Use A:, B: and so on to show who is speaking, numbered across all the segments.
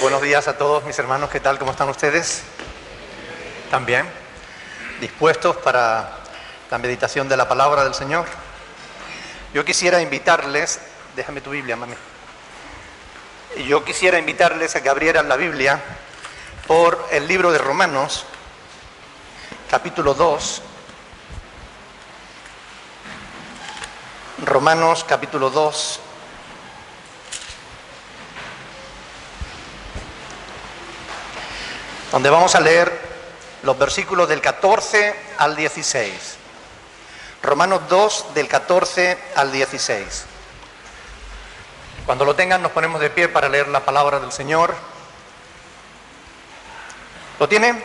A: Buenos días a todos mis hermanos, ¿qué tal? ¿Cómo están ustedes? ¿También? ¿Dispuestos para la meditación de la palabra del Señor? Yo quisiera invitarles, déjame tu Biblia, mami. Yo quisiera invitarles a que abrieran la Biblia por el libro de Romanos, capítulo 2. Romanos, capítulo 2. Donde vamos a leer los versículos del 14 al 16. Romanos 2, del 14 al 16. Cuando lo tengan, nos ponemos de pie para leer la palabra del Señor. ¿Lo tienen?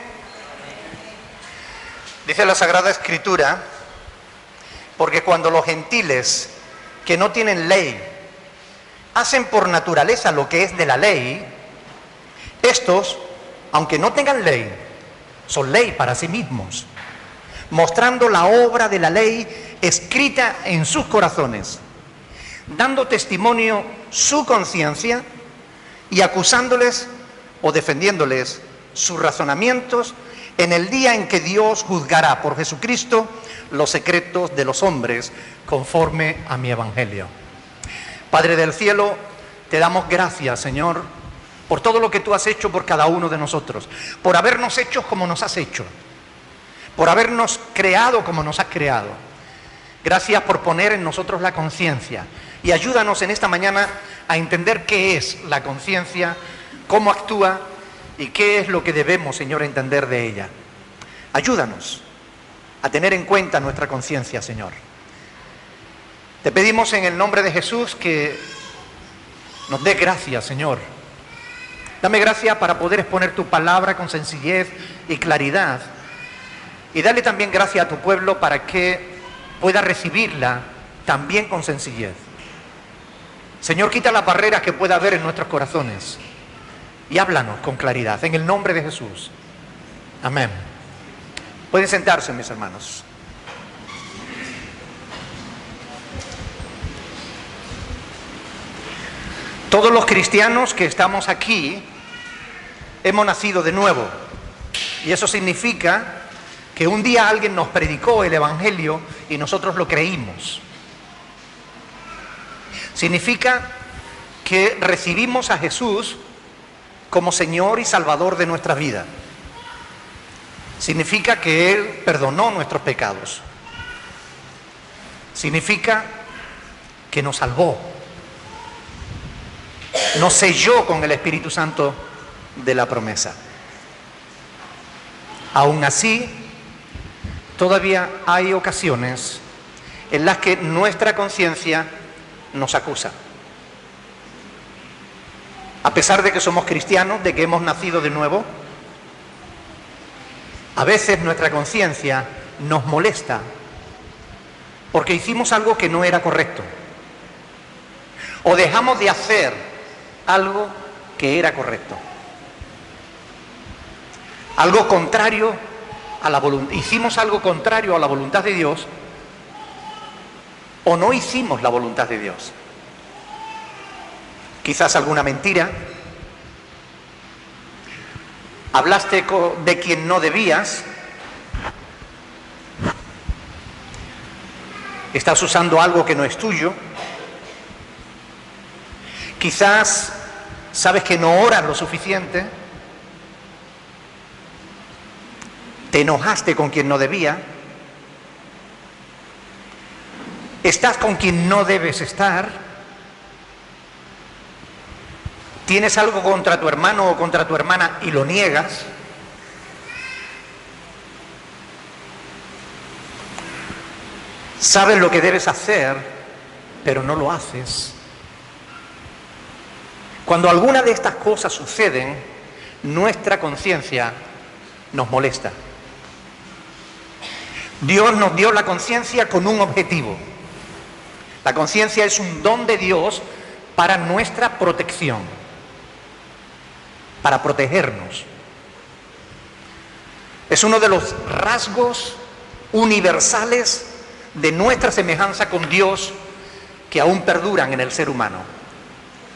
A: Dice la Sagrada Escritura: porque cuando los gentiles que no tienen ley hacen por naturaleza lo que es de la ley, estos, aunque no tengan ley, son ley para sí mismos, mostrando la obra de la ley escrita en sus corazones, dando testimonio su conciencia y acusándoles o defendiéndoles sus razonamientos en el día en que Dios juzgará por Jesucristo los secretos de los hombres conforme a mi evangelio. Padre del cielo, te damos gracias, Señor, por todo lo que tú has hecho por cada uno de nosotros, por habernos hecho como nos has hecho, por habernos creado como nos has creado. Gracias por poner en nosotros la conciencia y ayúdanos en esta mañana a entender qué es la conciencia, cómo actúa y qué es lo que debemos, Señor, entender de ella. Ayúdanos a tener en cuenta nuestra conciencia, Señor. Te pedimos en el nombre de Jesús que nos dé gracia, Señor. Dame gracia para poder exponer tu palabra con sencillez y claridad. Y dale también gracia a tu pueblo para que pueda recibirla también con sencillez. Señor, quita las barreras que pueda haber en nuestros corazones y háblanos con claridad, en el nombre de Jesús. Amén. Pueden sentarse, mis hermanos. Todos los cristianos que estamos aquí hemos nacido de nuevo, y eso significa que un día alguien nos predicó el Evangelio y nosotros lo creímos. Significa que recibimos a Jesús como Señor y Salvador de nuestra vida. Significa que Él perdonó nuestros pecados. Significa que nos salvó. Nos selló con el Espíritu Santo de la promesa. Aún así, todavía hay ocasiones en las que nuestra conciencia nos acusa. A pesar de que somos cristianos, de que hemos nacido de nuevo, a veces nuestra conciencia nos molesta porque hicimos algo que no era correcto, o dejamos de hacer algo que era correcto, algo contrario a la voluntad. Hicimos algo contrario a la voluntad de Dios, o no hicimos la voluntad de Dios. Quizás alguna mentira, hablaste de quien no debías, estás usando algo que no es tuyo, quizás sabes que no oras lo suficiente, te enojaste con quien no debía, estás con quien no debes estar, tienes algo contra tu hermano o contra tu hermana y lo niegas. Sabes lo que debes hacer, pero no lo haces. Cuando alguna de estas cosas suceden, nuestra conciencia nos molesta. Dios nos dio la conciencia con un objetivo. La conciencia es un don de Dios para nuestra protección, para protegernos. Es uno de los rasgos universales de nuestra semejanza con Dios que aún perduran en el ser humano.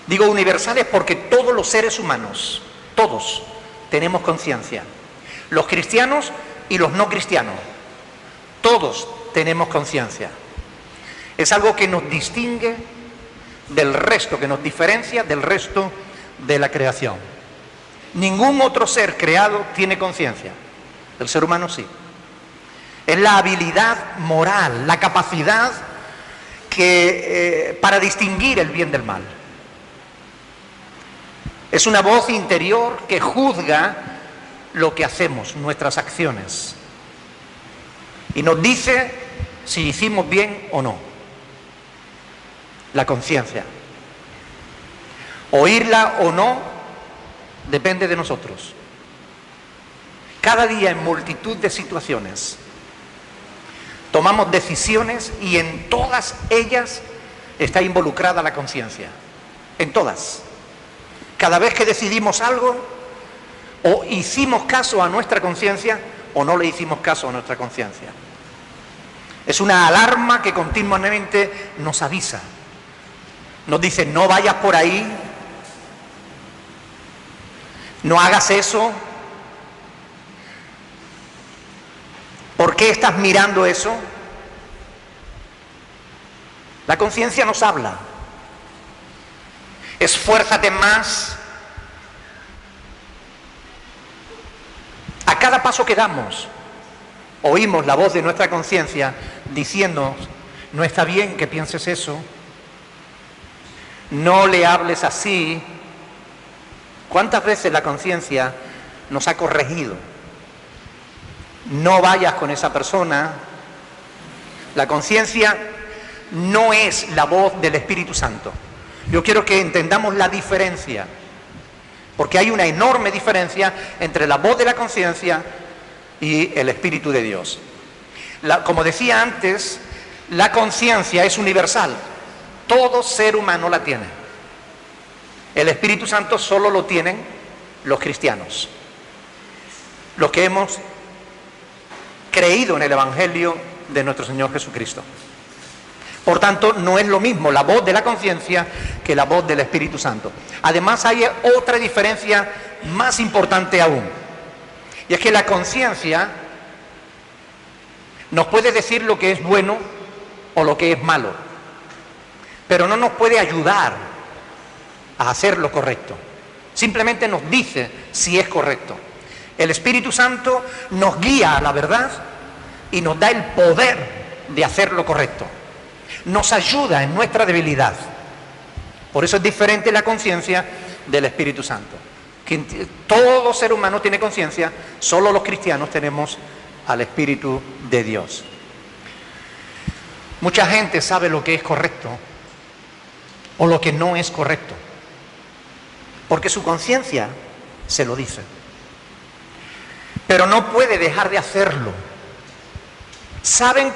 A: Digo universales porque todos los seres humanos Todos tenemos conciencia. Los cristianos y los no cristianos. Todos tenemos conciencia. Es algo que nos distingue del resto, que nos diferencia del resto de la creación. Ningún otro ser creado tiene conciencia. El ser humano sí. Es la habilidad moral, la capacidad para distinguir el bien del mal. Es una voz interior que juzga lo que hacemos, nuestras acciones. Y nos dice si hicimos bien o no. La conciencia. Oírla o no depende de nosotros. Cada día en multitud de situaciones tomamos decisiones y en todas ellas está involucrada la conciencia. En todas. Cada vez que decidimos algo, o hicimos caso a nuestra conciencia o no le hicimos caso a nuestra conciencia. Es una alarma que continuamente nos avisa. Nos dice, no vayas por ahí, no hagas eso. ¿Por qué estás mirando eso? La conciencia nos habla. Esfuérzate más. A cada paso que damos, oímos la voz de nuestra conciencia diciendo, no está bien que pienses eso, no le hables así. ¿Cuántas veces la conciencia nos ha corregido? No vayas con esa persona. La conciencia no es la voz del Espíritu Santo. Yo quiero que entendamos la diferencia, porque hay una enorme diferencia entre la voz de la conciencia y el Espíritu de Dios. Como decía antes, la conciencia es universal. Todo ser humano la tiene. El Espíritu Santo solo lo tienen los cristianos, los que hemos creído en el Evangelio de nuestro Señor Jesucristo. Por tanto, no es lo mismo la voz de la conciencia que la voz del Espíritu Santo. Además, hay otra diferencia más importante aún. Y es que la conciencia nos puede decir lo que es bueno o lo que es malo, pero no nos puede ayudar a hacer lo correcto. Simplemente nos dice si es correcto. El Espíritu Santo nos guía a la verdad y nos da el poder de hacer lo correcto. Nos ayuda en nuestra debilidad. Por eso es diferente la conciencia del Espíritu Santo. Todo ser humano tiene conciencia, solo los cristianos tenemos al Espíritu de Dios. Mucha gente sabe lo que es correcto o lo que no es correcto, porque su conciencia se lo dice. Pero no puede dejar de hacerlo. Saben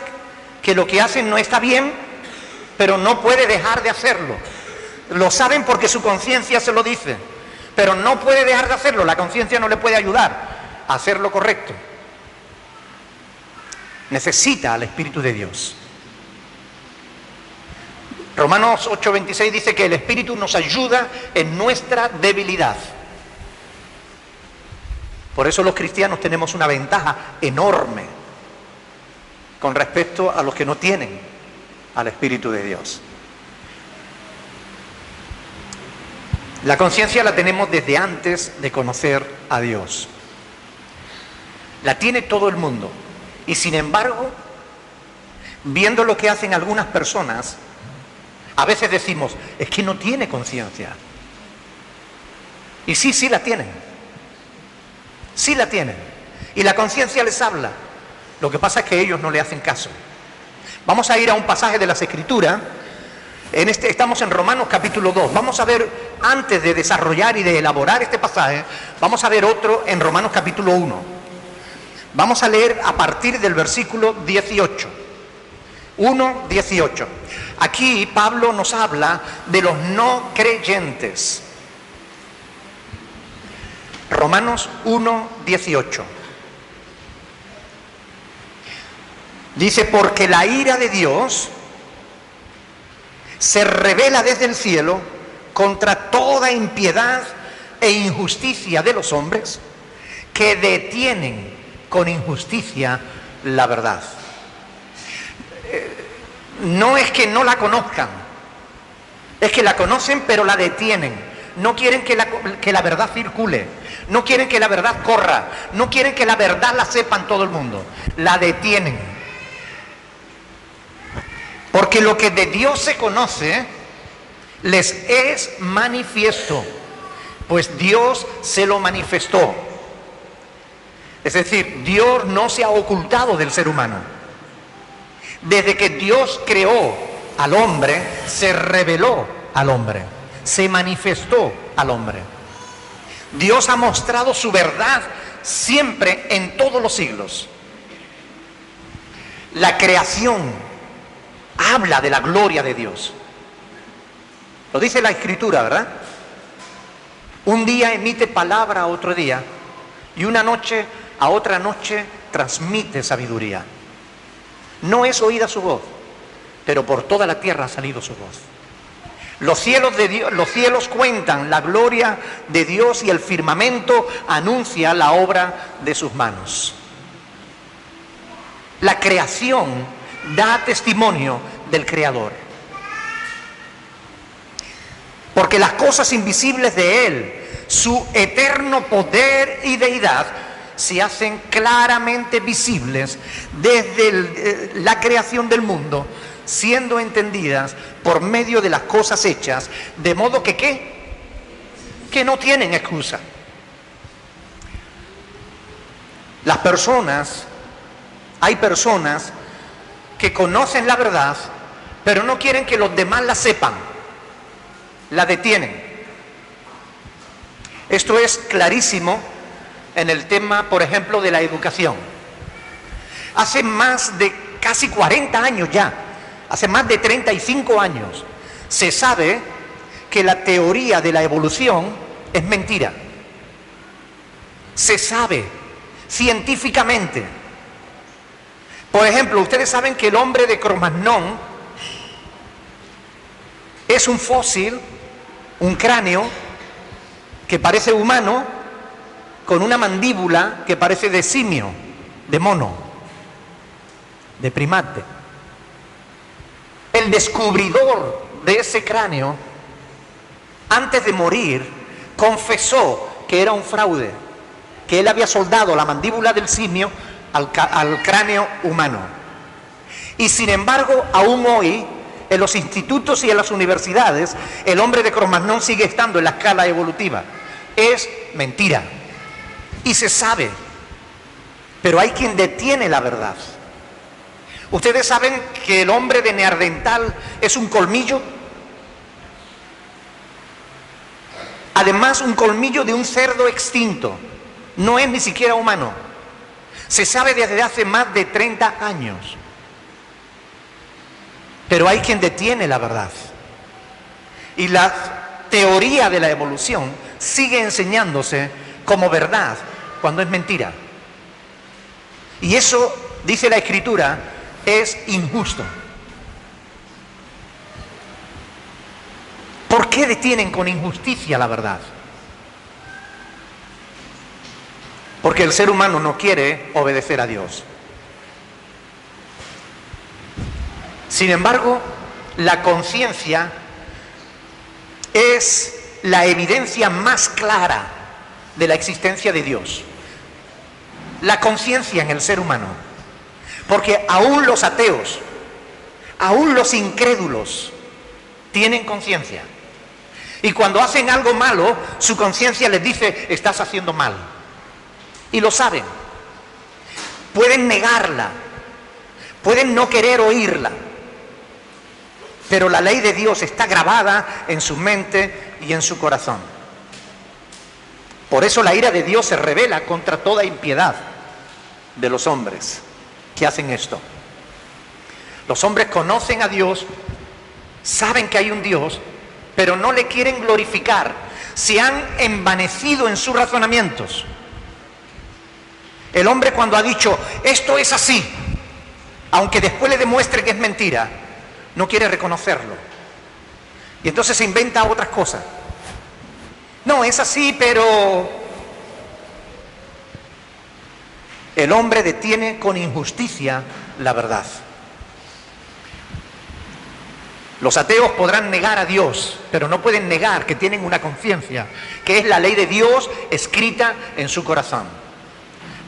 A: que lo que hacen no está bien, pero no puede dejar de hacerlo. Lo saben porque su conciencia se lo dice, pero no puede dejar de hacerlo. La conciencia no le puede ayudar a hacer lo correcto. Necesita al Espíritu de Dios. Romanos 8:26 dice que el Espíritu nos ayuda en nuestra debilidad. Por eso los cristianos tenemos una ventaja enorme con respecto a los que no tienen al Espíritu de Dios. La conciencia la tenemos desde antes de conocer a Dios. La tiene todo el mundo. Y sin embargo, viendo lo que hacen algunas personas, a veces decimos, es que no tiene conciencia. Y sí la tienen. Sí la tienen. Y la conciencia les habla. Lo que pasa es que ellos no le hacen caso. Vamos a ir a un pasaje de las Escrituras. Estamos en Romanos capítulo 2. Vamos a ver, antes de desarrollar y de elaborar este pasaje, vamos a ver otro en Romanos capítulo 1. Vamos a leer a partir del versículo 18. 1:18. Aquí Pablo nos habla de los no creyentes. Romanos 1:18. Dice, porque la ira de Dios se revela desde el cielo contra toda impiedad e injusticia de los hombres que detienen con injusticia la verdad. No es que no la conozcan, es que la conocen pero la detienen. No quieren que la verdad circule, no quieren que la verdad corra, no quieren que la verdad la sepan todo el mundo, la detienen. Porque lo que de Dios se conoce les es manifiesto, pues Dios se lo manifestó. Es decir, Dios no se ha ocultado del ser humano. Desde que Dios creó al hombre, se reveló al hombre, se manifestó al hombre. Dios ha mostrado su verdad siempre en todos los siglos. La creación habla de la gloria de Dios. Lo dice la Escritura, ¿verdad? Un día emite palabra a otro día y una noche a otra noche transmite sabiduría. No es oída su voz, pero por toda la tierra ha salido su voz. Los cielos cuentan la gloria de Dios y el firmamento anuncia la obra de sus manos. La creación da testimonio del Creador. Porque las cosas invisibles de Él, su eterno poder y deidad, se hacen claramente visibles desde la creación del mundo, siendo entendidas por medio de las cosas hechas, de modo que ¿qué? Que no tienen excusa. Hay personas que conocen la verdad, pero no quieren que los demás la sepan, la detienen. Esto es clarísimo en el tema, por ejemplo, de la educación. Hace más de casi 40 años ya, hace más de 35 años, se sabe que la teoría de la evolución es mentira. Se sabe científicamente. Por ejemplo, ustedes saben que el hombre de Cro-Magnon es un fósil, un cráneo que parece humano, con una mandíbula que parece de simio, de mono, de primate. El descubridor de ese cráneo, antes de morir, confesó que era un fraude, que él había soldado la mandíbula del simio al cráneo humano. Y sin embargo, aún hoy, en los institutos y en las universidades, el hombre de Cro-Magnon sigue estando en la escala evolutiva. Es mentira. Y se sabe. Pero hay quien detiene la verdad. ¿Ustedes saben que el hombre de Neandertal es un colmillo? Además, un colmillo de un cerdo extinto. No es ni siquiera humano. Se sabe desde hace más de 30 años. Pero hay quien detiene la verdad. Y la teoría de la evolución sigue enseñándose como verdad cuando es mentira. Y eso, dice la Escritura, es injusto. ¿Por qué detienen con injusticia la verdad? Porque el ser humano no quiere obedecer a Dios. Sin embargo, la conciencia es la evidencia más clara de la existencia de Dios. La conciencia en el ser humano. Porque aún los ateos, aún los incrédulos, tienen conciencia. Y cuando hacen algo malo, su conciencia les dice, estás haciendo mal. Y lo saben. Pueden negarla, pueden no querer oírla. Pero la ley de Dios está grabada en su mente y en su corazón. Por eso la ira de Dios se revela contra toda impiedad de los hombres que hacen esto. Los hombres conocen a Dios, saben que hay un Dios, pero no le quieren glorificar. Se han envanecido en sus razonamientos. El hombre, cuando ha dicho, esto es así, aunque después le demuestre que es mentira, no quiere reconocerlo. Y entonces se inventa otras cosas. No, es así, pero el hombre detiene con injusticia la verdad. Los ateos podrán negar a Dios, pero no pueden negar que tienen una conciencia, que es la ley de Dios escrita en su corazón.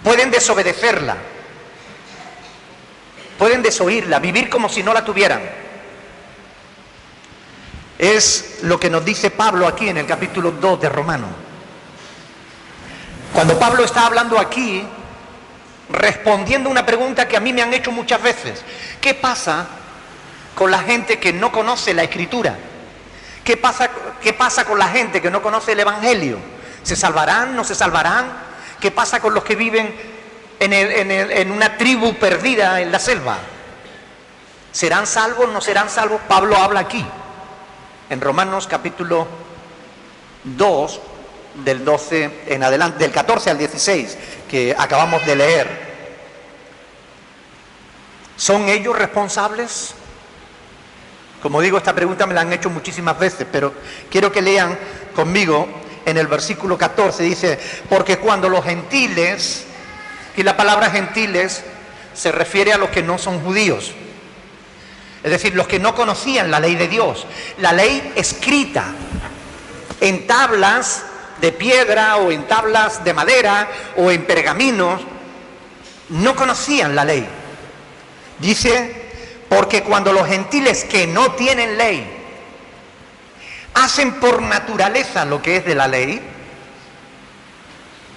A: Pueden desobedecerla, pueden desoírla, vivir como si no la tuvieran. Es lo que nos dice Pablo aquí en el capítulo 2 de Romanos. Cuando Pablo está hablando aquí, respondiendo a una pregunta que a mí me han hecho muchas veces: ¿qué pasa con la gente que no conoce la Escritura? ¿Qué pasa con la gente que no conoce el Evangelio? ¿Se salvarán? ¿No se salvarán? ¿Qué pasa con los que viven en una tribu perdida en la selva? ¿Serán salvos? ¿No serán salvos? Pablo habla aquí, en Romanos capítulo 2, del 12 en adelante, del 14 al 16, que acabamos de leer. ¿Son ellos responsables? Como digo, esta pregunta me la han hecho muchísimas veces, pero quiero que lean conmigo en el versículo 14. Dice: porque cuando los gentiles, y la palabra gentiles se refiere a los que no son judíos, es decir, los que no conocían la ley de Dios, la ley escrita en tablas de piedra o en tablas de madera o en pergaminos, no conocían la ley. Dice: porque cuando los gentiles que no tienen ley hacen por naturaleza lo que es de la ley,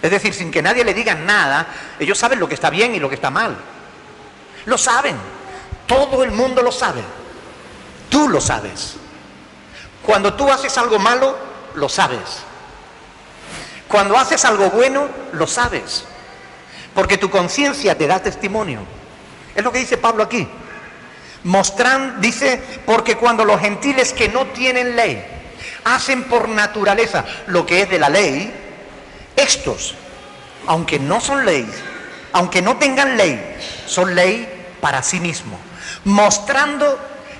A: es decir, sin que nadie le diga nada, ellos saben lo que está bien y lo que está mal. Lo saben. Todo el mundo lo sabe. Tú lo sabes. Cuando tú haces algo malo, lo sabes. Cuando haces algo bueno, lo sabes. Porque tu conciencia te da testimonio. Es lo que dice Pablo aquí. Dice: porque cuando los gentiles que no tienen ley hacen por naturaleza lo que es de la ley, estos, aunque no son ley, aunque no tengan ley, son ley para sí mismos, mostrando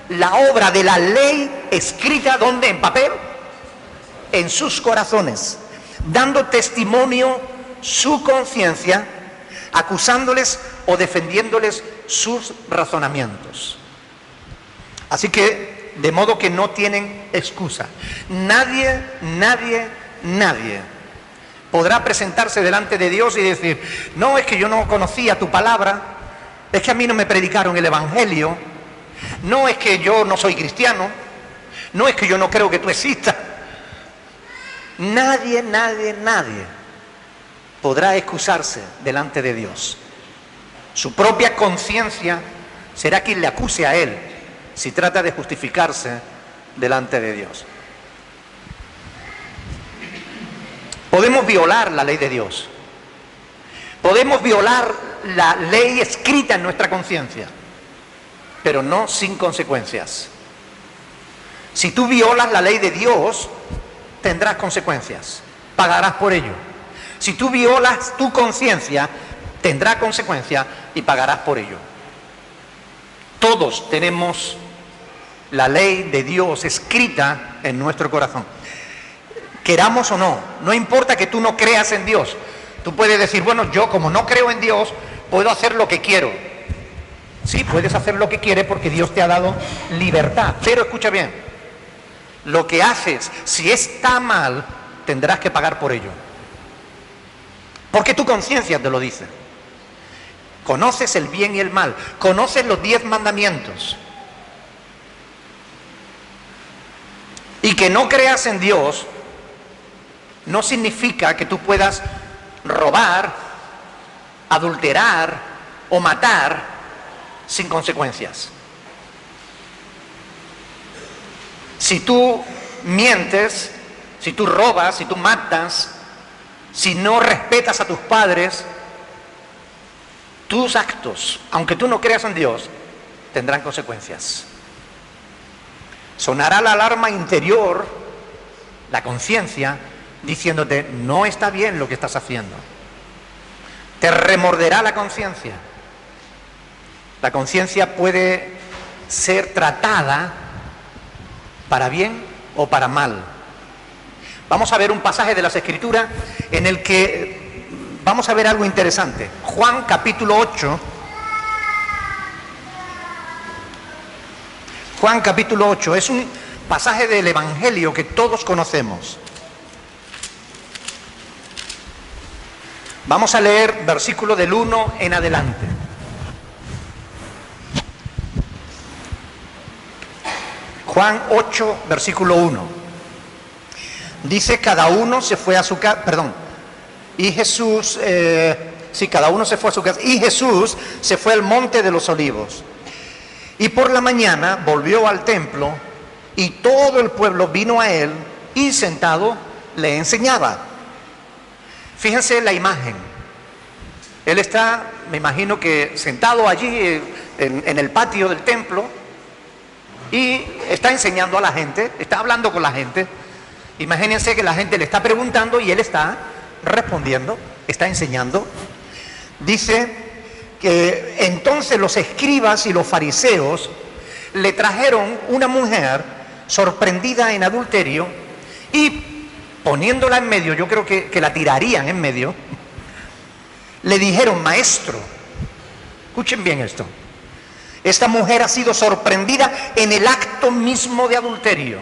A: la obra de la ley escrita, ¿dónde? En papel, en sus corazones, dando testimonio su conciencia, acusándoles o defendiéndoles sus razonamientos. Así que, de modo que no tienen excusa. Nadie podrá presentarse delante de Dios y decir: no, es que yo no conocía tu palabra, es que a mí no me predicaron el Evangelio, no, es que yo no soy cristiano, no, es que yo no creo que tú existas. Nadie podrá excusarse delante de Dios. Su propia conciencia será quien le acuse a él si trata de justificarse delante de Dios. Podemos violar la ley de Dios. Podemos violar la ley escrita en nuestra conciencia, pero no sin consecuencias. Si tú violas la ley de Dios, tendrás consecuencias. Pagarás por ello. Si tú violas tu conciencia, tendrá consecuencias y pagarás por ello. Todos tenemos la ley de Dios escrita en nuestro corazón. Queramos o no, no importa que tú no creas en Dios. Tú puedes decir: bueno, yo como no creo en Dios, puedo hacer lo que quiero. Sí, puedes hacer lo que quieres porque Dios te ha dado libertad. Pero escucha bien, lo que haces, si está mal, tendrás que pagar por ello. Porque tu conciencia te lo dice. Conoces el bien y el mal, conoces los 10 mandamientos. Y que no creas en Dios no significa que tú puedas robar, adulterar o matar sin consecuencias. Si tú mientes, si tú robas, si tú matas, si no respetas a tus padres, tus actos, aunque tú no creas en Dios, tendrán consecuencias. Sonará la alarma interior, la conciencia, diciéndote: no está bien lo que estás haciendo. Te remorderá la conciencia. La conciencia puede ser tratada para bien o para mal. Vamos a ver un pasaje de las Escrituras en el que vamos a ver algo interesante. Juan capítulo 8. Juan capítulo 8 es un pasaje del Evangelio que todos conocemos. Vamos a leer versículo del 1 en adelante. Juan 8, versículo 1. Dice, cada uno se fue a su casa, y Jesús, cada uno se fue a su casa, y Jesús se fue al monte de los olivos. Y por la mañana volvió al templo, y todo el pueblo vino a él, y sentado le enseñaba. Fíjense la imagen. Él está, me imagino que sentado allí en el patio del templo, y está enseñando a la gente, está hablando con la gente. Imagínense que la gente le está preguntando y él está respondiendo, está enseñando. Dice que entonces los escribas y los fariseos le trajeron una mujer sorprendida en adulterio y poniéndola en medio, yo creo que la tirarían en medio, le dijeron, maestro, escuchen bien esto, esta mujer ha sido sorprendida en el acto mismo de adulterio.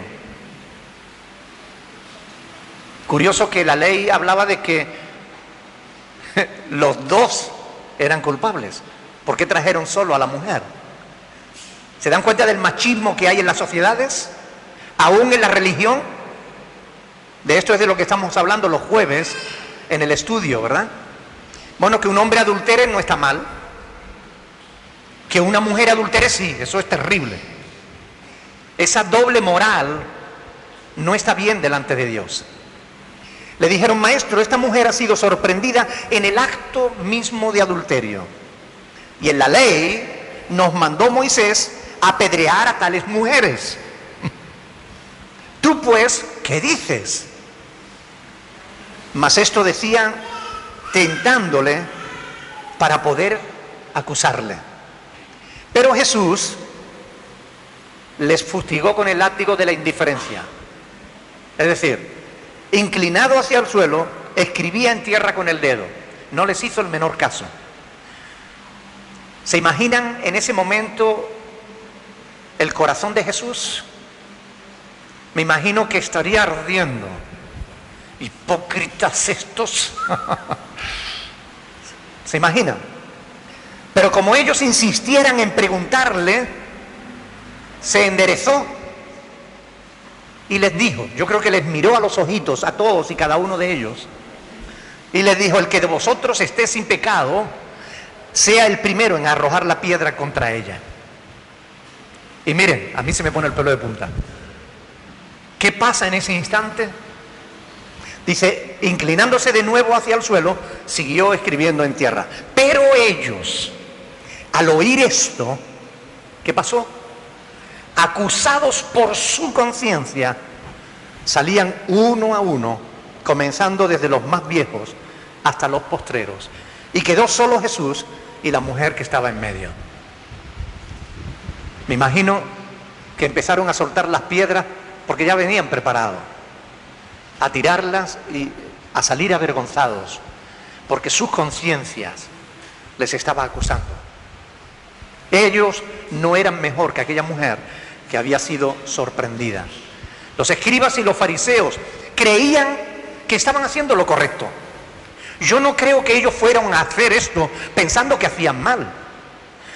A: Curioso que la ley hablaba de que los dos eran culpables. ¿Por qué trajeron solo a la mujer? ¿Se dan cuenta del machismo que hay en las sociedades? Aún en la religión. De esto es de lo que estamos hablando los jueves en el estudio, ¿verdad? Bueno, que un hombre adultere no está mal. Que una mujer adultere sí, eso es terrible. Esa doble moral no está bien delante de Dios. Le dijeron, maestro, esta mujer ha sido sorprendida en el acto mismo de adulterio. Y en la ley nos mandó Moisés apedrear a tales mujeres. Tú pues, ¿qué dices? Mas esto decían tentándole para poder acusarle. Pero Jesús les fustigó con el látigo de la indiferencia. Es decir, inclinado hacia el suelo, escribía en tierra con el dedo. No les hizo el menor caso. ¿Se imaginan en ese momento el corazón de Jesús? Me imagino que estaría ardiendo. Hipócritas estos. ¿Se imaginan? Pero como ellos insistieran en preguntarle, se enderezó y les dijo, yo creo que les miró a los ojitos a todos y cada uno de ellos, y les dijo, el que de vosotros esté sin pecado, sea el primero en arrojar la piedra contra ella. Y miren, a mí se me pone el pelo de punta. ¿Qué pasa en ese instante? Dice, inclinándose de nuevo hacia el suelo, siguió escribiendo en tierra. Pero ellos, al oír esto, ¿qué pasó? Acusados por su conciencia, salían uno a uno, comenzando desde los más viejos hasta los postreros. Y quedó solo Jesús y la mujer que estaba en medio. Me imagino que empezaron a soltar las piedras porque ya venían preparados, a tirarlas y a salir avergonzados, porque sus conciencias les estaba acusando. Ellos no eran mejor que aquella mujer que había sido sorprendida. Los escribas y los fariseos creían que estaban haciendo lo correcto. Yo no creo que ellos fueran a hacer esto pensando que hacían mal.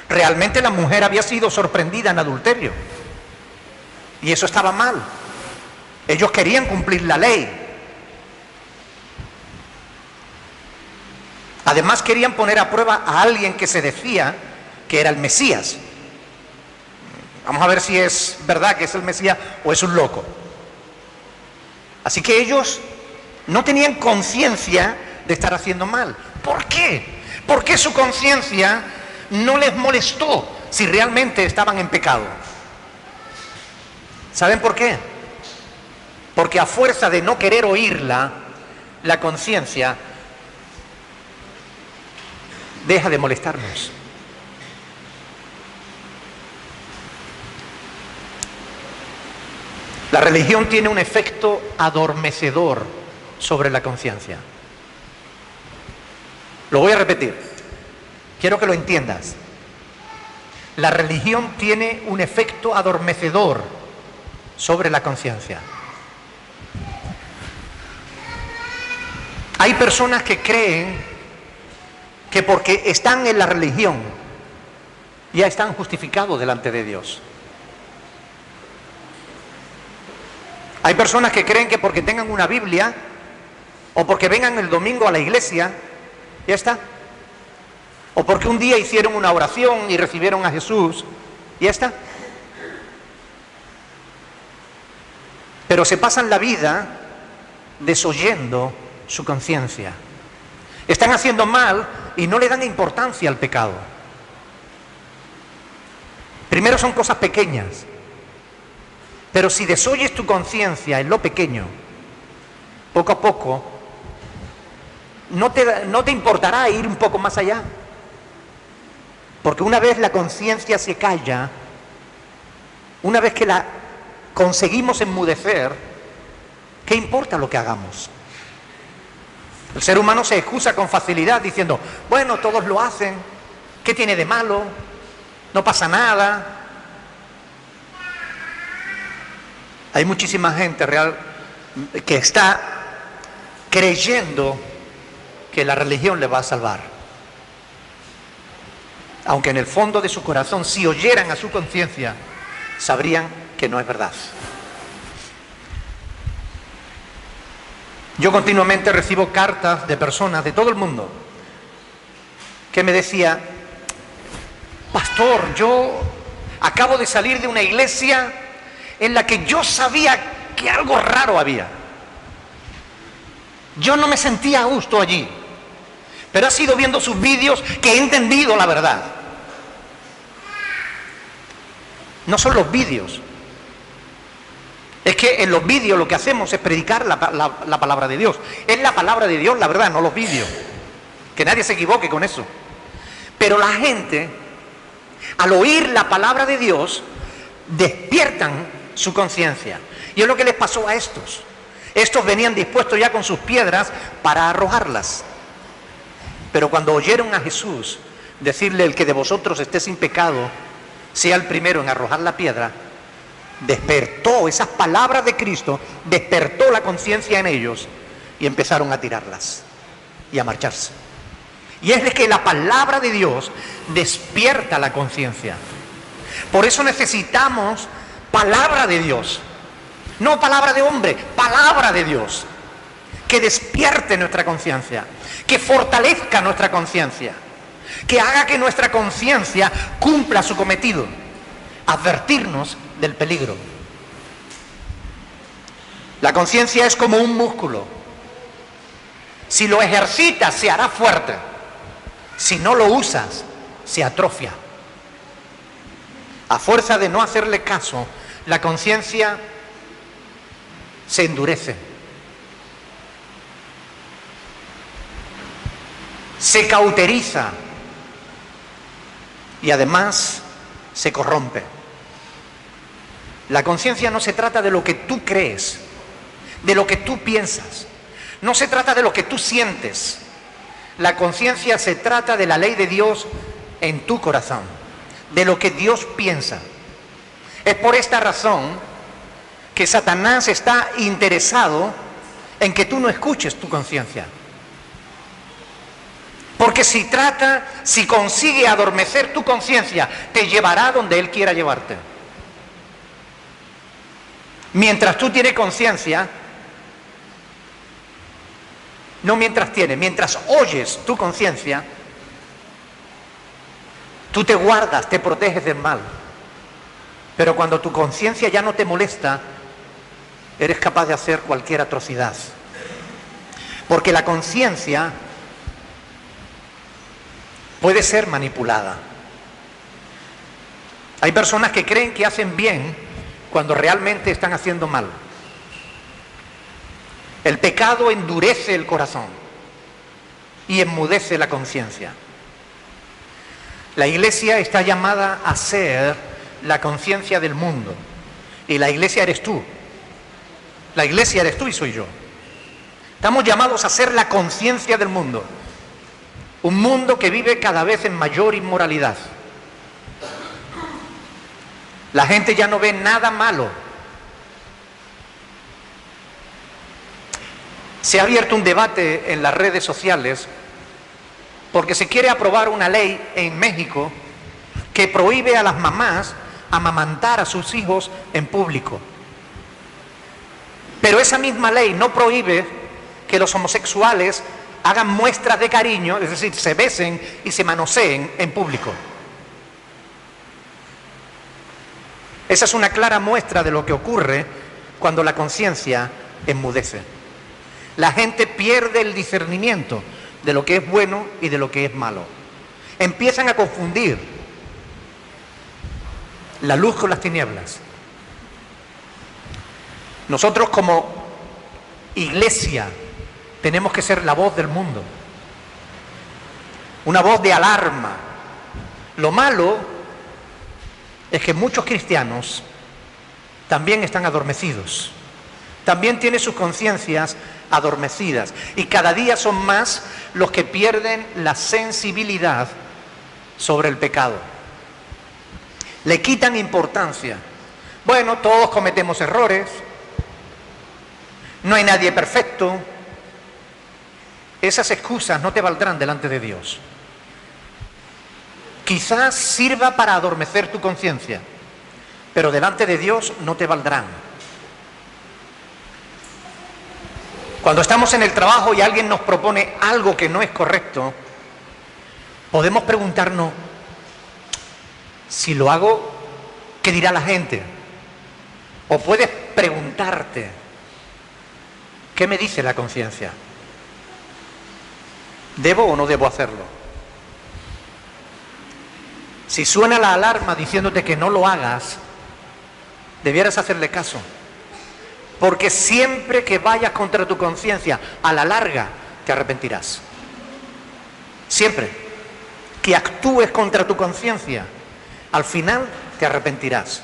A: Realmente la mujer había sido sorprendida en adulterio. Y eso estaba mal. Ellos querían cumplir la ley. Además querían poner a prueba a alguien que se decía que era el Mesías. Vamos a ver si es verdad que es el Mesías o es un loco. Así que ellos no tenían conciencia de estar haciendo mal. ¿Por qué? ¿Por qué su conciencia no les molestó si realmente estaban en pecado? ¿Saben por qué? Porque a fuerza de no querer oírla, la conciencia deja de molestarnos. La religión tiene un efecto adormecedor sobre la conciencia. Lo voy a repetir. Quiero que lo entiendas. La religión tiene un efecto adormecedor sobre la conciencia. Hay personas que creen que porque están en la religión ya están justificados delante de Dios. Hay personas que creen que porque tengan una Biblia o porque vengan el domingo a la iglesia, ya está. O porque un día hicieron una oración y recibieron a Jesús, ya está. Pero se pasan la vida desoyendo su conciencia. Están haciendo mal y no le dan importancia al pecado. Primero son cosas pequeñas. Pero si desoyes tu conciencia en lo pequeño, poco a poco, no te importará ir un poco más allá. Porque una vez la conciencia se calla, una vez que la conseguimos enmudecer, ¿qué importa lo que hagamos? El ser humano se excusa con facilidad diciendo, bueno, todos lo hacen, ¿qué tiene de malo? No pasa nada. Hay muchísima gente real que está creyendo que la religión le va a salvar. Aunque en el fondo de su corazón, si oyeran a su conciencia, sabrían que no es verdad. Yo continuamente recibo cartas de personas de todo el mundo que me decía, pastor, yo acabo de salir de una iglesia en la que yo sabía que algo raro había. Yo no me sentía a gusto allí, pero ha sido viendo sus vídeos que he entendido la verdad. No son los vídeos. Es que en los vídeos lo que hacemos es predicar la palabra de Dios. Es la palabra de Dios, la verdad, no los vídeos. Que nadie se equivoque con eso. Pero la gente, al oír la palabra de Dios, despiertan su conciencia. Y es lo que les pasó a estos. Estos venían dispuestos ya con sus piedras para arrojarlas. Pero cuando oyeron a Jesús decirle, el que de vosotros esté sin pecado, sea el primero en arrojar la piedra, despertó esas palabras de Cristo, despertó la conciencia en ellos y empezaron a tirarlas y a marcharse. Y es de que la palabra de Dios despierta la conciencia. Por eso necesitamos palabra de Dios, no palabra de hombre, palabra de Dios, que despierte nuestra conciencia, que fortalezca nuestra conciencia, que haga que nuestra conciencia cumpla su cometido, advertirnos del peligro. La conciencia es como un músculo. Si lo ejercitas, se hará fuerte. Si no lo usas, se atrofia. A fuerza de no hacerle caso, la conciencia se endurece. Se cauteriza. Y además se corrompe. La conciencia no se trata de lo que tú crees, de lo que tú piensas. No se trata de lo que tú sientes. La conciencia se trata de la ley de Dios en tu corazón, de lo que Dios piensa. Es por esta razón que Satanás está interesado en que tú no escuches tu conciencia. Porque si consigue adormecer tu conciencia, te llevará donde él quiera llevarte. Mientras tú tienes conciencia, mientras oyes tu conciencia, tú te guardas, te proteges del mal. Pero cuando tu conciencia ya no te molesta, eres capaz de hacer cualquier atrocidad. Porque la conciencia puede ser manipulada. Hay personas que creen que hacen bien cuando realmente están haciendo mal. El pecado endurece el corazón y enmudece la conciencia. La iglesia está llamada a ser la conciencia del mundo, y la iglesia eres tú. La iglesia eres tú y soy yo. Estamos llamados a ser la conciencia del mundo. Un mundo que vive cada vez en mayor inmoralidad. La gente ya no ve nada malo. Se ha abierto un debate en las redes sociales porque se quiere aprobar una ley en México que prohíbe a las mamás amamantar a sus hijos en público. Pero esa misma ley no prohíbe que los homosexuales hagan muestras de cariño, es decir, se besen y se manoseen en público. Esa es una clara muestra de lo que ocurre cuando la conciencia enmudece. La gente pierde el discernimiento de lo que es bueno y de lo que es malo. Empiezan a confundir la luz con las tinieblas. Nosotros como iglesia tenemos que ser la voz del mundo, una voz de alarma. Lo malo es que muchos cristianos también están adormecidos, también tienen sus conciencias adormecidas y cada día son más los que pierden la sensibilidad sobre el pecado. Le quitan importancia. Bueno, todos cometemos errores, no hay nadie perfecto. Esas excusas no te valdrán delante de Dios. Quizás sirva para adormecer tu conciencia, pero delante de Dios no te valdrán. Cuando estamos en el trabajo y alguien nos propone algo que no es correcto, podemos preguntarnos, si lo hago, ¿qué dirá la gente? O puedes preguntarte, ¿qué me dice la conciencia? ¿Debo o no debo hacerlo? Si suena la alarma diciéndote que no lo hagas, debieras hacerle caso. Porque siempre que vayas contra tu conciencia, a la larga te arrepentirás. Siempre que actúes contra tu conciencia, al final te arrepentirás.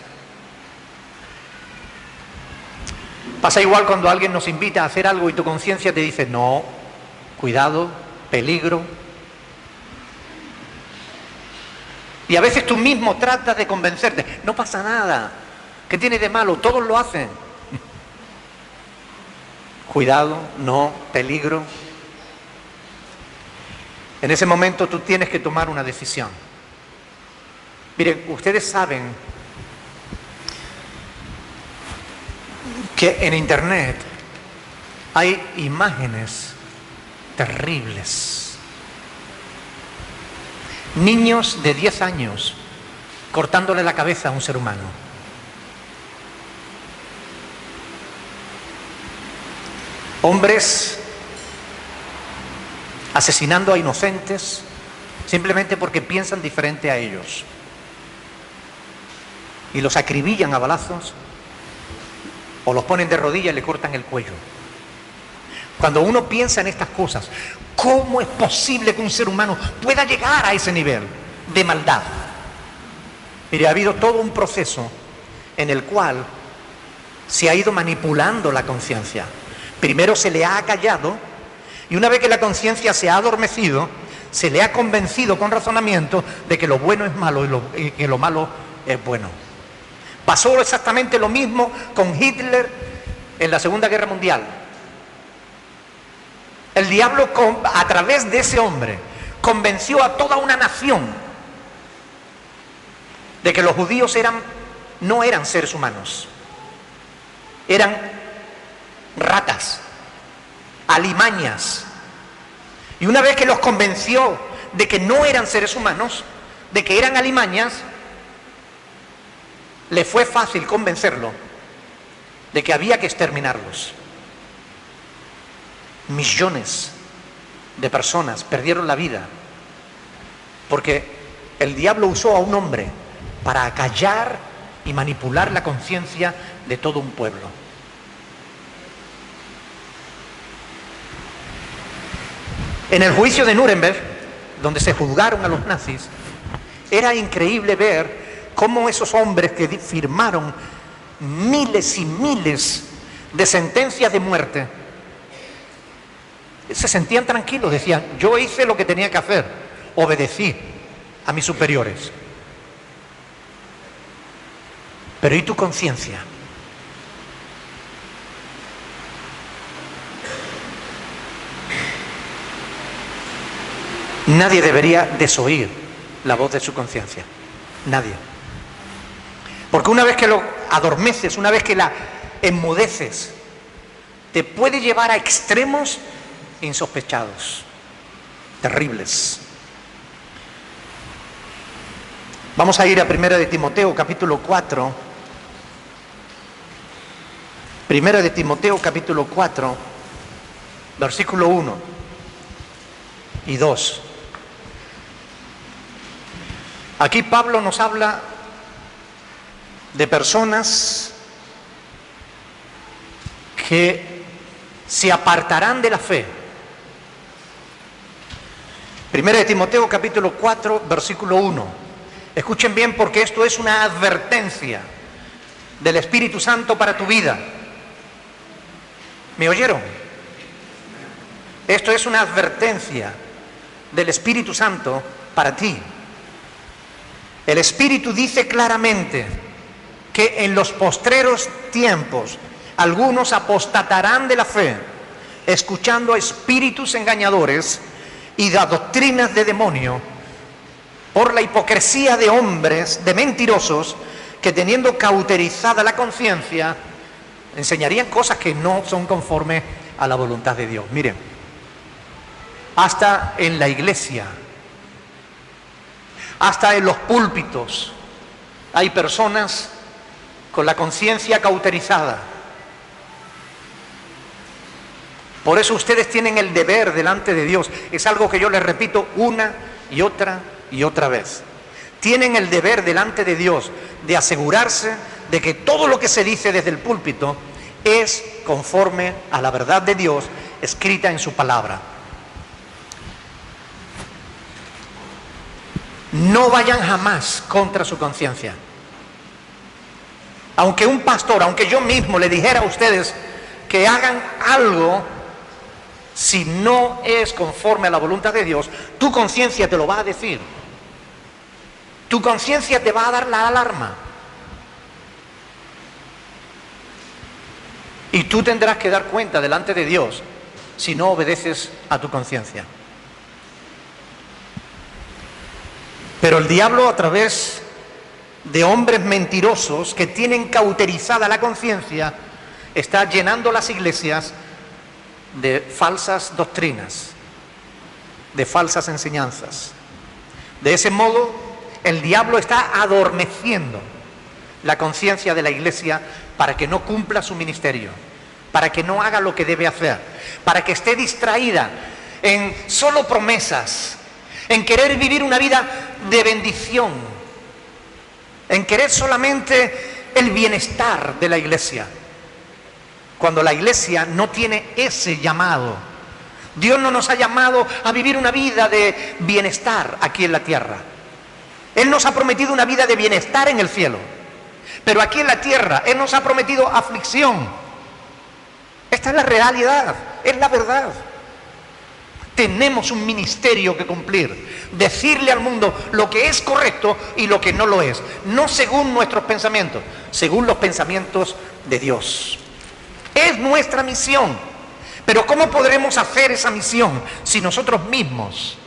A: Pasa igual cuando alguien nos invita a hacer algo y tu conciencia te dice, no, cuidado, peligro. Y a veces tú mismo tratas de convencerte, no pasa nada, ¿qué tiene de malo? Todos lo hacen. Cuidado, no, peligro. En ese momento tú tienes que tomar una decisión. Miren, ustedes saben que en Internet hay imágenes terribles. Niños de 10 años cortándole la cabeza a un ser humano. Hombres asesinando a inocentes simplemente porque piensan diferente a ellos. Y los acribillan a balazos o los ponen de rodillas y le cortan el cuello. Cuando uno piensa en estas cosas, ¿cómo es posible que un ser humano pueda llegar a ese nivel de maldad? Mire, ha habido todo un proceso en el cual se ha ido manipulando la conciencia. Primero se le ha acallado y una vez que la conciencia se ha adormecido, se le ha convencido con razonamiento de que lo bueno es malo y que lo malo es bueno. Pasó exactamente lo mismo con Hitler en la Segunda Guerra Mundial. El diablo, a través de ese hombre, convenció a toda una nación de que los judíos no eran seres humanos, eran ratas, alimañas. Y una vez que los convenció de que no eran seres humanos, de que eran alimañas, le fue fácil convencerlo de que había que exterminarlos. Millones de personas perdieron la vida porque el diablo usó a un hombre para acallar y manipular la conciencia de todo un pueblo. En el juicio de Nuremberg, donde se juzgaron a los nazis, era increíble ver cómo esos hombres que firmaron miles y miles de sentencias de muerte, se sentían tranquilos, decían, yo hice lo que tenía que hacer, obedecí a mis superiores. Pero ¿y tu conciencia? Nadie debería desoír la voz de su conciencia. Nadie. Porque una vez que lo adormeces, una vez que la enmudeces, te puede llevar a extremos insospechados, terribles. Vamos a ir a 1 de Timoteo, capítulo 4. 1 de Timoteo, capítulo 4, versículo 1 y 2. Aquí Pablo nos habla de personas que se apartarán de la fe. 1 de Timoteo capítulo 4, versículo 1. Escuchen bien, porque esto es una advertencia del Espíritu Santo para tu vida. ¿Me oyeron? Esto es una advertencia del Espíritu Santo para ti. El Espíritu dice claramente que en los postreros tiempos algunos apostatarán de la fe, escuchando a espíritus engañadores y a doctrinas de demonio, por la hipocresía de hombres, de mentirosos, que teniendo cauterizada la conciencia, enseñarían cosas que no son conforme a la voluntad de Dios. Miren, hasta en la iglesia, hasta en los púlpitos, hay personas con la conciencia cauterizada. Por eso ustedes tienen el deber delante de Dios. Es algo que yo les repito una y otra vez. Tienen el deber delante de Dios de asegurarse de que todo lo que se dice desde el púlpito es conforme a la verdad de Dios escrita en su palabra. No vayan jamás contra su conciencia. Aunque un pastor, aunque yo mismo le dijera a ustedes que hagan algo, si no es conforme a la voluntad de Dios, tu conciencia te lo va a decir. Tu conciencia te va a dar la alarma. Y tú tendrás que dar cuenta delante de Dios si no obedeces a tu conciencia. Pero el diablo, a través de hombres mentirosos que tienen cauterizada la conciencia, está llenando las iglesias de falsas doctrinas, de falsas enseñanzas. De ese modo, el diablo está adormeciendo la conciencia de la iglesia para que no cumpla su ministerio, para que no haga lo que debe hacer, para que esté distraída en solo promesas, en querer vivir una vida de bendición, en querer solamente el bienestar de la iglesia, cuando la iglesia no tiene ese llamado. Dios no nos ha llamado a vivir una vida de bienestar aquí en la tierra. Él nos ha prometido una vida de bienestar en el cielo, pero aquí en la tierra Él nos ha prometido aflicción. Esta es la realidad, es la verdad. Tenemos un ministerio que cumplir, decirle al mundo lo que es correcto y lo que no lo es, no según nuestros pensamientos, según los pensamientos de Dios. Es nuestra misión, pero ¿cómo podremos hacer esa misión si nosotros mismos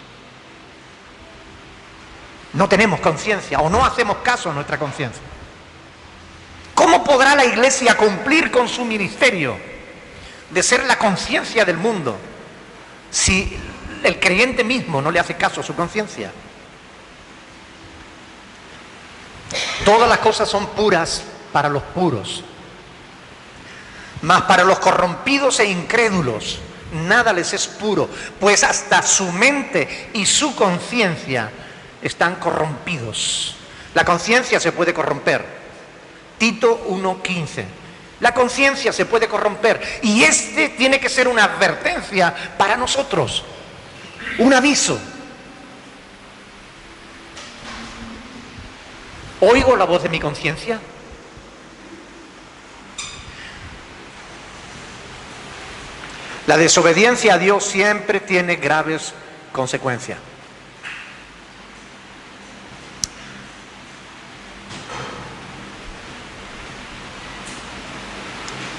A: no tenemos conciencia o no hacemos caso a nuestra conciencia? ¿Cómo podrá la iglesia cumplir con su ministerio de ser la conciencia del mundo si el creyente mismo no le hace caso a su conciencia? Todas las cosas son puras para los puros, mas para los corrompidos e incrédulos nada les es puro, pues hasta su mente y su conciencia están corrompidos. La conciencia se puede corromper. Tito 1:15. La conciencia se puede corromper y este tiene que ser una advertencia para nosotros, un aviso. ¿Oigo la voz de mi conciencia? La desobediencia a Dios siempre tiene graves consecuencias.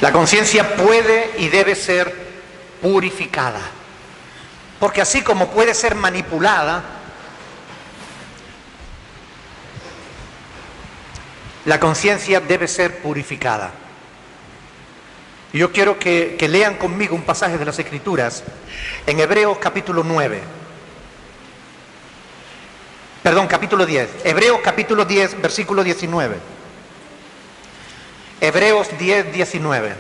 A: La conciencia puede y debe ser purificada, porque así como puede ser manipulada, la conciencia debe ser purificada. Yo quiero que lean conmigo un pasaje de las Escrituras en Hebreos capítulo 9. Perdón, capítulo 10. Hebreos capítulo 10, versículo 19. Hebreos 10, 19.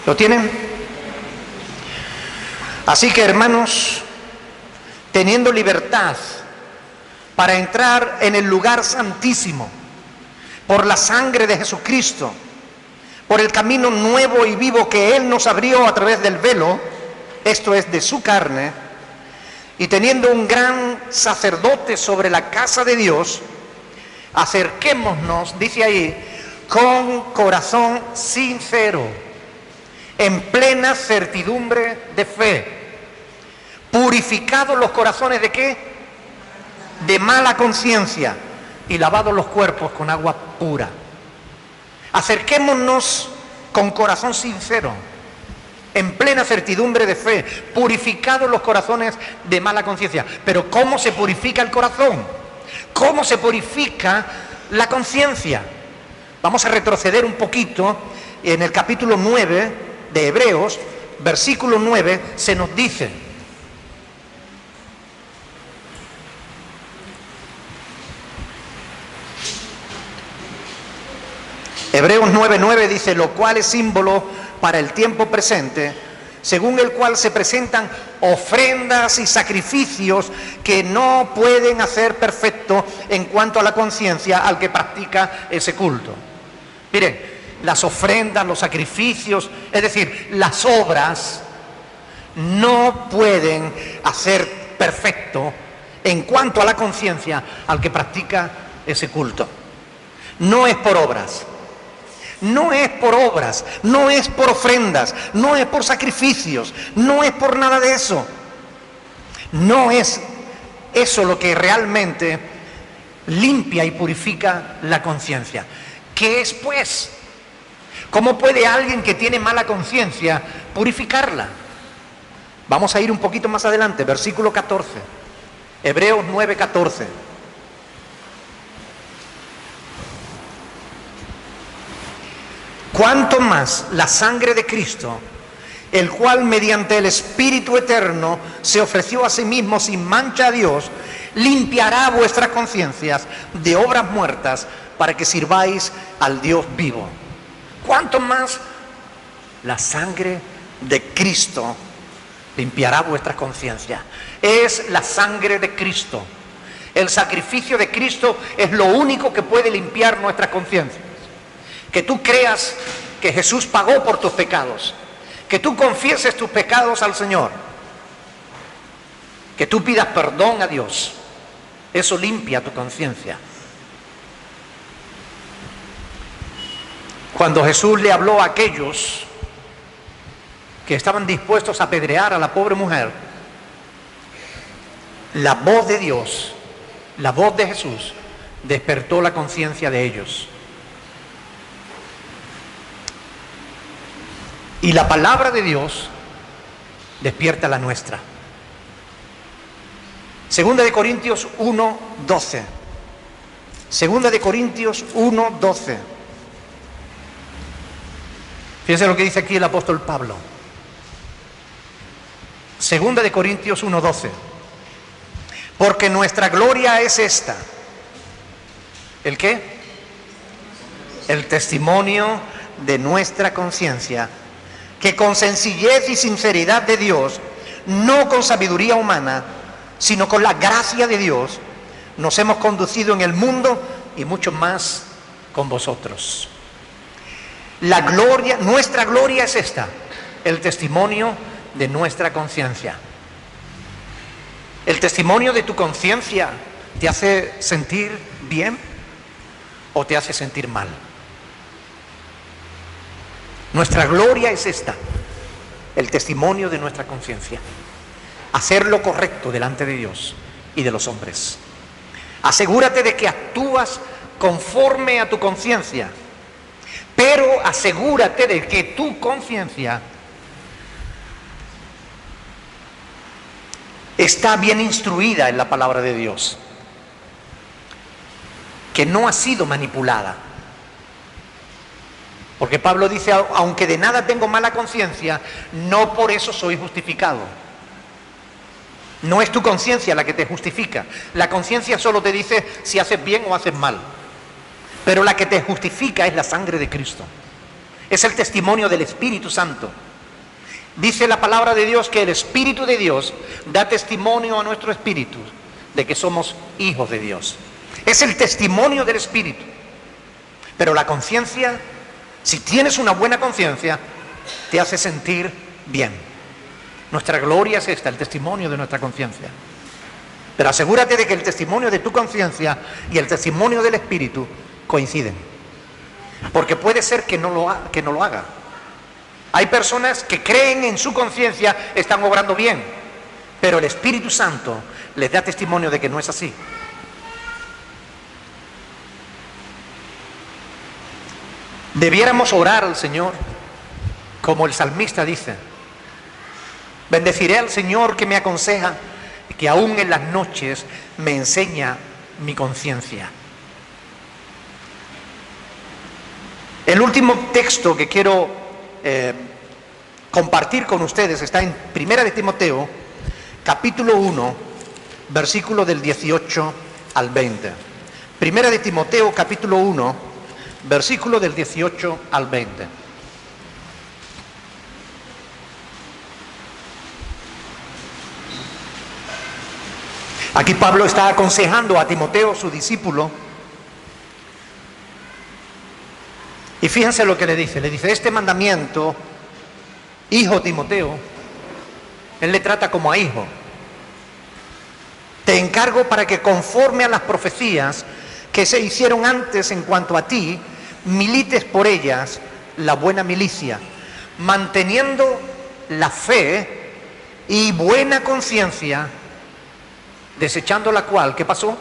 A: ¿Lo tienen? Así que, hermanos, teniendo libertad para entrar en el lugar santísimo por la sangre de Jesucristo, por el camino nuevo y vivo que Él nos abrió a través del velo, esto es, de su carne, y teniendo un gran sacerdote sobre la casa de Dios, acerquémonos, dice ahí, con corazón sincero, en plena certidumbre de fe, purificados los corazones de ¿qué? De mala conciencia y lavados los cuerpos con agua pura. Acerquémonos con corazón sincero, en plena certidumbre de fe, purificados los corazones de mala conciencia. Pero ¿cómo se purifica el corazón? ¿Cómo se purifica la conciencia? Vamos a retroceder un poquito. En el capítulo 9 de Hebreos, versículo 9, se nos dice: Hebreos 9:9 dice, lo cual es símbolo para el tiempo presente, según el cual se presentan ofrendas y sacrificios que no pueden hacer perfecto en cuanto a la conciencia al que practica ese culto. Miren, las ofrendas, los sacrificios, es decir, las obras, no pueden hacer perfecto en cuanto a la conciencia al que practica ese culto. No es por obras. No es por obras, no es por ofrendas, no es por sacrificios, no es por nada de eso. No es eso lo que realmente limpia y purifica la conciencia. ¿Qué es, pues? ¿Cómo puede alguien que tiene mala conciencia purificarla? Vamos a ir un poquito más adelante, versículo 14, Hebreos 9:14. Cuanto más la sangre de Cristo, el cual mediante el Espíritu Eterno se ofreció a sí mismo sin mancha a Dios, limpiará vuestras conciencias de obras muertas para que sirváis al Dios vivo. Cuanto más la sangre de Cristo limpiará vuestras conciencias. Es la sangre de Cristo. El sacrificio de Cristo es lo único que puede limpiar nuestras conciencias. Que tú creas que Jesús pagó por tus pecados, que tú confieses tus pecados al Señor, que tú pidas perdón a Dios, eso limpia tu conciencia. Cuando Jesús le habló a aquellos que estaban dispuestos a apedrear a la pobre mujer, la voz de Dios, la voz de Jesús, despertó la conciencia de ellos. Y la palabra de Dios despierta la nuestra. Segunda de Corintios 1:12. Segunda de Corintios 1:12. Fíjense lo que dice aquí el apóstol Pablo. Segunda de Corintios 1:12. Porque nuestra gloria es esta. ¿El qué? El testimonio de nuestra conciencia, que con sencillez y sinceridad de Dios, no con sabiduría humana, sino con la gracia de Dios, nos hemos conducido en el mundo y mucho más con vosotros. La gloria, nuestra gloria es esta, el testimonio de nuestra conciencia. ¿El testimonio de tu conciencia te hace sentir bien o te hace sentir mal? Nuestra gloria es esta, el testimonio de nuestra conciencia. Hacer lo correcto delante de Dios y de los hombres. Asegúrate de que actúas conforme a tu conciencia, pero asegúrate de que tu conciencia está bien instruida en la palabra de Dios, que no ha sido manipulada. Porque Pablo dice, aunque de nada tengo mala conciencia, no por eso soy justificado. No es tu conciencia la que te justifica. La conciencia solo te dice si haces bien o haces mal. Pero la que te justifica es la sangre de Cristo. Es el testimonio del Espíritu Santo. Dice la palabra de Dios que el Espíritu de Dios da testimonio a nuestro espíritu de que somos hijos de Dios. Es el testimonio del Espíritu. Pero la conciencia, si tienes una buena conciencia, te hace sentir bien. Nuestra gloria es esta, el testimonio de nuestra conciencia. Pero asegúrate de que el testimonio de tu conciencia y el testimonio del Espíritu coinciden. Porque puede ser que no lo haga. Hay personas que creen en su conciencia, están obrando bien, pero el Espíritu Santo les da testimonio de que no es así. Debiéramos orar al Señor, como el salmista dice: bendeciré al Señor que me aconseja, que aún en las noches me enseña mi conciencia. El último texto que quiero compartir con ustedes está en 1 de Timoteo, capítulo 1, versículo del 18 al 20. 1 de Timoteo, capítulo 1, versículo del 18 al 20. Aquí Pablo está aconsejando a Timoteo, su discípulo, y fíjense lo que le dice. Le dice: este mandamiento, hijo Timoteo, él le trata como a hijo. Te encargo para que conforme a las profecías que se hicieron antes en cuanto a ti, milites por ellas la buena milicia, manteniendo la fe y buena conciencia, desechando la cual, ¿qué pasó?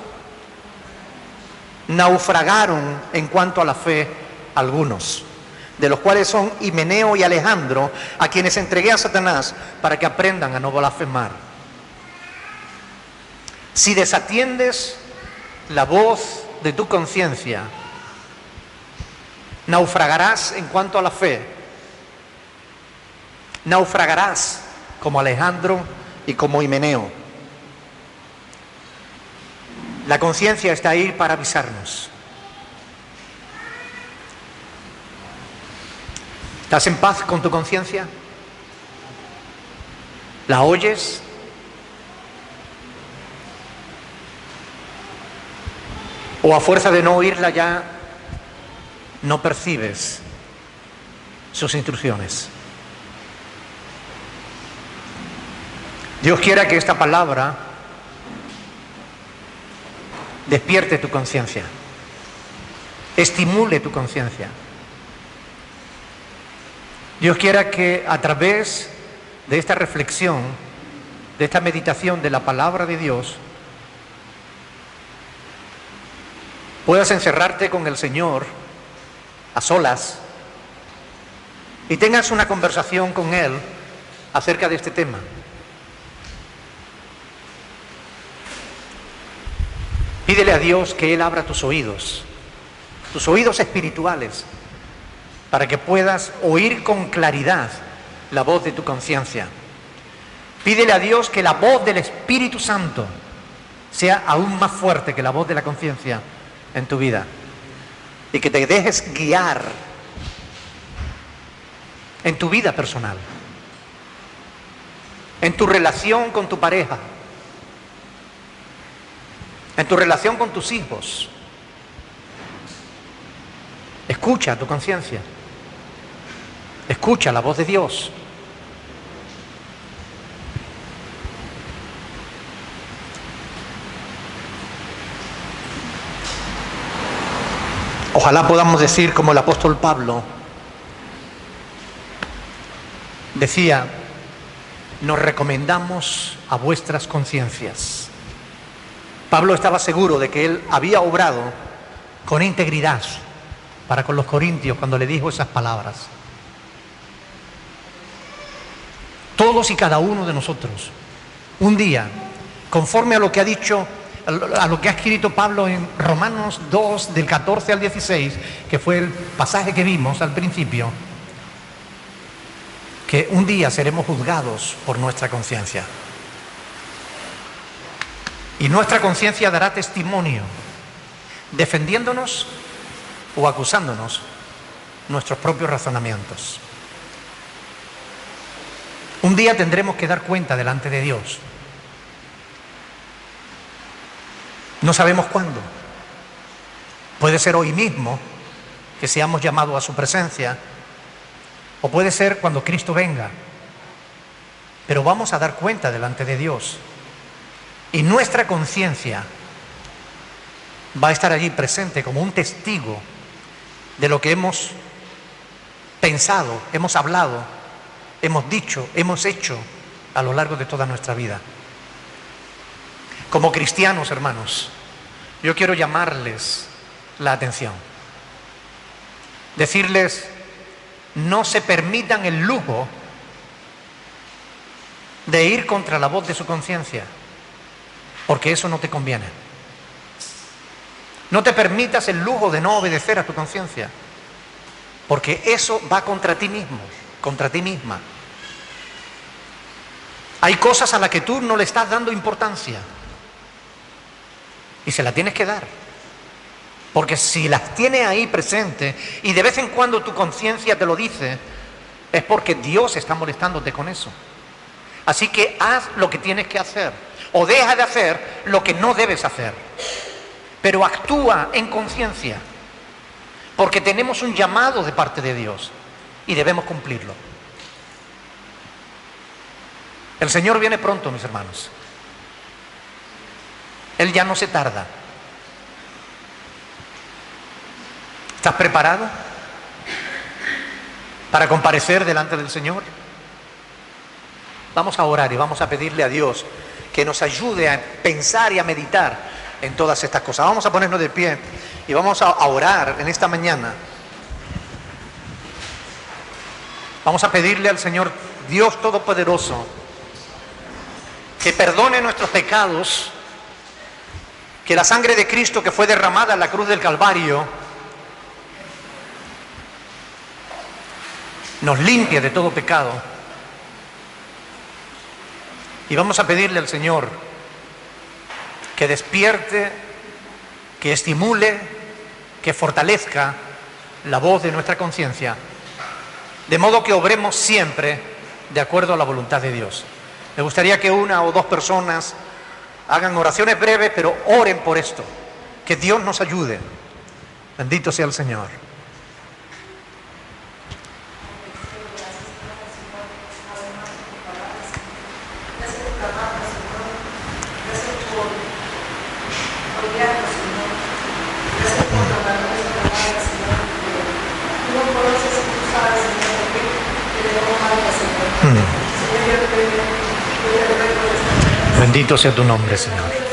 A: Naufragaron en cuanto a la fe algunos, de los cuales son Himeneo y Alejandro, a quienes entregué a Satanás para que aprendan a no blasfemar. Si desatiendes la voz de tu conciencia, naufragarás en cuanto a la fe, naufragarás como Alejandro y como Himeneo. La conciencia está ahí para avisarnos. ¿Estás en paz con tu conciencia? ¿La oyes? ¿O a fuerza de no oírla ya no percibes sus instrucciones? Dios quiera que esta palabra despierte tu conciencia, estimule tu conciencia. Dios quiera que a través de esta reflexión, de esta meditación de la palabra de Dios, puedas encerrarte con el Señor a solas y tengas una conversación con Él acerca de este tema. Pídele a Dios que Él abra tus oídos espirituales, para que puedas oír con claridad la voz de tu conciencia. Pídele a Dios que la voz del Espíritu Santo sea aún más fuerte que la voz de la conciencia en tu vida, y que te dejes guiar en tu vida personal, en tu relación con tu pareja, en tu relación con tus hijos. Escucha tu conciencia. Escucha la voz de Dios. Ojalá podamos decir como el apóstol Pablo: decía: nos recomendamos a vuestras conciencias. Pablo estaba seguro de que él había obrado con integridad para con los corintios cuando le dijo esas palabras. Todos y cada uno de nosotros, un día, conforme a lo que ha dicho, a lo que ha escrito Pablo en Romanos 2, del 14 al 16, que fue el pasaje que vimos al principio, que un día seremos juzgados por nuestra conciencia. Y nuestra conciencia dará testimonio, defendiéndonos o acusándonos nuestros propios razonamientos. Un día tendremos que dar cuenta delante de Dios. No sabemos cuándo. Puede ser hoy mismo que seamos llamados a su presencia, o puede ser cuando Cristo venga. Pero vamos a dar cuenta delante de Dios. Y nuestra conciencia va a estar allí presente como un testigo de lo que hemos pensado, hemos hablado, hemos dicho, hemos hecho a lo largo de toda nuestra vida. Como cristianos, hermanos, yo quiero llamarles la atención. Decirles: no se permitan el lujo de ir contra la voz de su conciencia, porque eso no te conviene. No te permitas el lujo de no obedecer a tu conciencia, porque eso va contra ti mismo, contra ti misma. Hay cosas a las que tú no le estás dando importancia y se la tienes que dar, porque si las tienes ahí presentes y de vez en cuando tu conciencia te lo dice, es porque Dios está molestándote con eso. Así que haz lo que tienes que hacer, o deja de hacer lo que no debes hacer, pero actúa en conciencia, porque tenemos un llamado de parte de Dios y debemos cumplirlo. El Señor viene pronto, mis hermanos. Él ya no se tarda. ¿Estás preparado para comparecer delante del Señor? Vamos a orar y vamos a pedirle a Dios que nos ayude a pensar y a meditar en todas estas cosas. Vamos a ponernos de pie y vamos a orar en esta mañana. Vamos a pedirle al Señor Dios Todopoderoso que perdone nuestros pecados, que la sangre de Cristo que fue derramada en la cruz del Calvario nos limpie de todo pecado. Y vamos a pedirle al Señor que despierte, que estimule, que fortalezca la voz de nuestra conciencia, de modo que obremos siempre de acuerdo a la voluntad de Dios. Me gustaría que una o dos personas hagan oraciones breves, pero oren por esto, que Dios nos ayude. Bendito sea el Señor. Bendito sea tu nombre, Señor.